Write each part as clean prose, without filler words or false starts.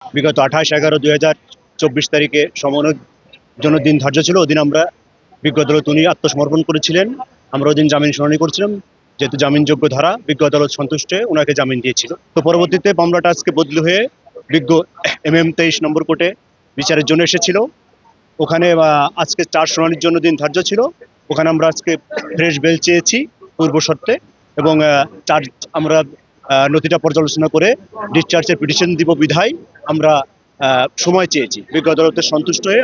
বিগত 28/11/2024 তারিখে সমনের জন্য দিন ধার্য ছিল। ওদিন আমরা বিজ্ঞ আদালত উনি আত্মসমর্পণ করেছিলেন। আমরা ওদিন জামিন শুনানি করছিলাম, যেহেতু জামিনযোগ্য ধারা বিজ্ঞ আদালত সন্তুষ্ট হয়ে ওনাকে জামিন দিয়েছিল। তো পরবর্তীতে মামলাটা আজকে বদলি হয়ে বিজ্ঞ MM 23 নম্বর কোর্টে বিচারের জন্য এসেছিল। ওখানে আজকে 4 শুনানির জন্য দিন ধার্য ছিল। ওখানে আমরা আজকে ফ্রেশ বেল চেয়েছি পূর্ব শর্তে, এবং চার্জ আমরা নথিটা পর্যালোচনা করে ডিসচার্জের পিটিশন দিব বিধায় আমরা সময় চেয়েছি। বিজ্ঞ আদালতের সন্তুষ্ট হয়ে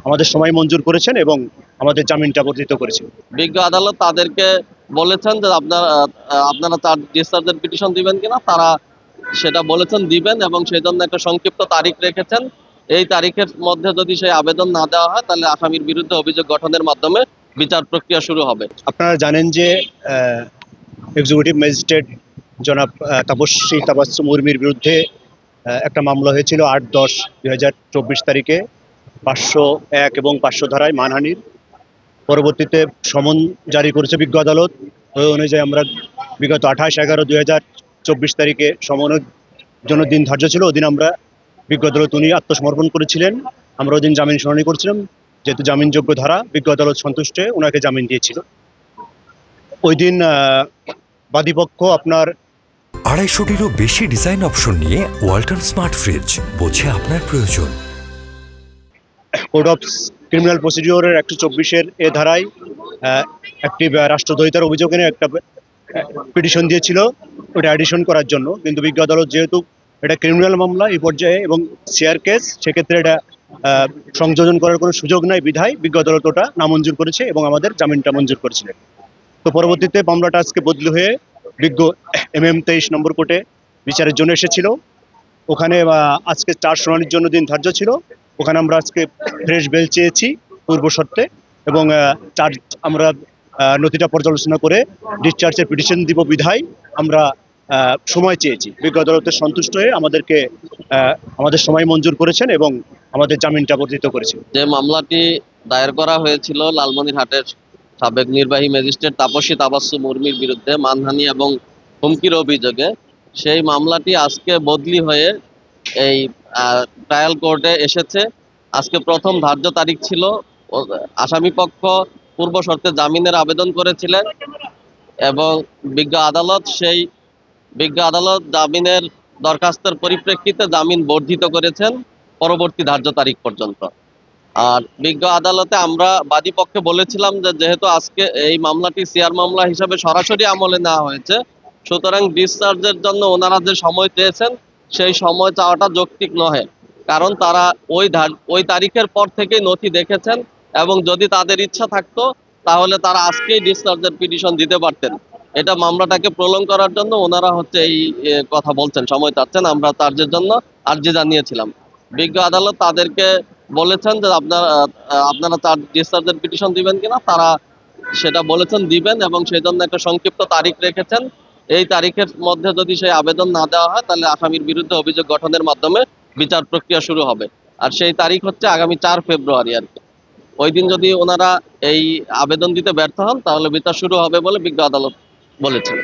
আমাদের সময় মঞ্জুর করেছেন এবং আমাদের জামিনটা বর্ধিত করেছেন। বিজ্ঞ আদালত তাদেরকে বলেছেন যে আপনারা তার ডিসচার্জের পিটিশন দিবেন কিনা, তারা সেটা বলেছেন দিবেন, এবং সেই জন্য একটা সংক্ষিপ্ত তারিখ রেখেছেন। এই তারিখের মধ্যে যদি সেই আবেদন না দেওয়া হয়, তাহলে আসামির বিরুদ্ধে অভিযোগ গঠনের মাধ্যমে বিচার প্রক্রিয়া শুরু হবে। আপনারা জানেন যে এক্সিকিউটিভ ম্যাজিস্ট্রেট জনাব তাপস্বী তাবাসসুম মুরমির বিরুদ্ধে একটা মামলা হয়েছিল 8/10/2024 তারিখে 501 এবং 500 ধারায় মানহানির। পরবর্তীতে সমন জারি করেছে বিজ্ঞ আদালত। ওই অনুযায়ী আমরা বিগত 28/11/2024 তারিখে সমনের জন্য দিন ধার্য ছিল। ওদিন আমরা বিজ্ঞ আদালত উনি আত্মসমর্পণ করেছিলেন। আমরা ওদিন জামিন শুনানি করছিলাম, যেহেতু জামিনযোগ্য ধারা বিজ্ঞ আদালত সন্তুষ্ট হয়ে ওনাকে জামিন দিয়েছিল। ওই দিন বাদীপক্ষ আপনার 250-টিরও বেশি ডিজাইন অপশন নিয়ে ওয়ালটন স্মার্ট ফ্রিজ, বোঝে আপনার প্রয়োজন। কোড অফ ক্রিমিনাল প্রসিডিওরের 124-এর এ ধারায় একটি রাষ্ট্রদ্রোহিতার অভিযোগ এনে একটা পিটিশন দিয়েছিল, ওটা অ্যাডিশন করার জন্য। কিন্তু বিজ্ঞ আদালত যেহেতু এটা ক্রিমিনাল মামলা এই পর্যায়ে এবং শেয়ার কেস, সেক্ষেত্রে এটা সংযোজন করার কোনো সুযোগ নাই বিধায় বিজ্ঞ আদালত ওটা নামঞ্জুর করেছে এবং আমাদের জামিনটা মঞ্জুর করেছিলেন। তো পরবর্তীতে মামলাটা আজকে বদলি হয়ে বিজ্ঞ MM 23 নম্বর কোর্টে বিচারের জন্য এসেছিল। ওখানে আজকে 4 শুনানির জন্য দিন ধার্য ছিল। ওখানে আমরা আজকে ফ্রেশ বেল চেয়েছি পূর্ব শর্তে, এবং চার্জ আমরা নথিটা পর্যালোচনা করে ডিসচার্জের পিটিশন দিব বিধায় আমরা সময় চেয়েছি। বিজ্ঞ আদালতের সন্তুষ্ট হয়ে আমাদের সময় মঞ্জুর করেছেন এবং আমাদের জামিনটা বর্ধিত করেছেন। যে মামলাটি দায়ের করা হয়েছিল লালমনিরহাটের সাবেক নির্বাহী ম্যাজিস্ট্রেট তাপস্বী তাবাসসুম মুরমির বিরুদ্ধে মানহানি এবং হুমকির অভিযোগে, সেই মামলাটি আজকে বদলি হয়ে এই ট্রায়াল কোর্টে এসেছে। আজকে প্রথম ধার্য তারিখ ছিল। আসামি পক্ষ পূর্ব শর্তে জামিনের আবেদন করেছিলেন এবং বিজ্ঞ আদালত জামিনের দরখাস্তের পরিপ্রেক্ষিতে জামিন বর্ধিত করেছেন পরবর্তী ধার্য তারিখ পর্যন্ত। আর বিজ্ঞ আদালতে আমরা বাদী পক্ষে বলেছিলাম যে যেহেতু আজকে এই মামলাটি সিআর মামলা হিসাবে সরাসরি আমলে নেওয়া হয়েছে, সুতরাং ডিসচার্জের জন্য ওনারা যে সময় চেয়েছেন সেই সময় চাওয়াটা যৌক্তিক নহে। কারণ তারা ওই তারিখের পর থেকেই নথি দেখেছেন, এবং যদি তাদের ইচ্ছা থাকতো তাহলে তারা আজকেই ডিসচার্জের পিটিশন দিতে পারতেন। এটা মামলাটাকে প্রলং করার জন্য ওনারা এই কথা বলছেন, সময় চাচ্ছেন। আমরা চার্জের জন্য আর্জি জানিয়েছিলাম। বিজ্ঞ আদালত তাদেরকে বলেছেন যে আপনারা তার ডিসচার্জের পিটিশন দিবেন কিনা, তারা সেটা বলেছেন দিবেন, এবং সেই জন্য একটা সংক্ষিপ্ত তারিখ রেখেছেন। এই তারিখের মধ্যে যদি সেই আবেদন না দেওয়া হয়, তাহলে আসামির বিরুদ্ধে অভিযোগ গঠনের মাধ্যমে বিচার প্রক্রিয়া শুরু হবে। আর সেই তারিখ হচ্ছে আগামী 4 ফেব্রুয়ারি আর কি। ওই দিন যদি ওনারা এই আবেদন দিতে ব্যর্থ হন, তাহলে বিচার শুরু হবে বলে বিজ্ঞ আদালত বলেছেন।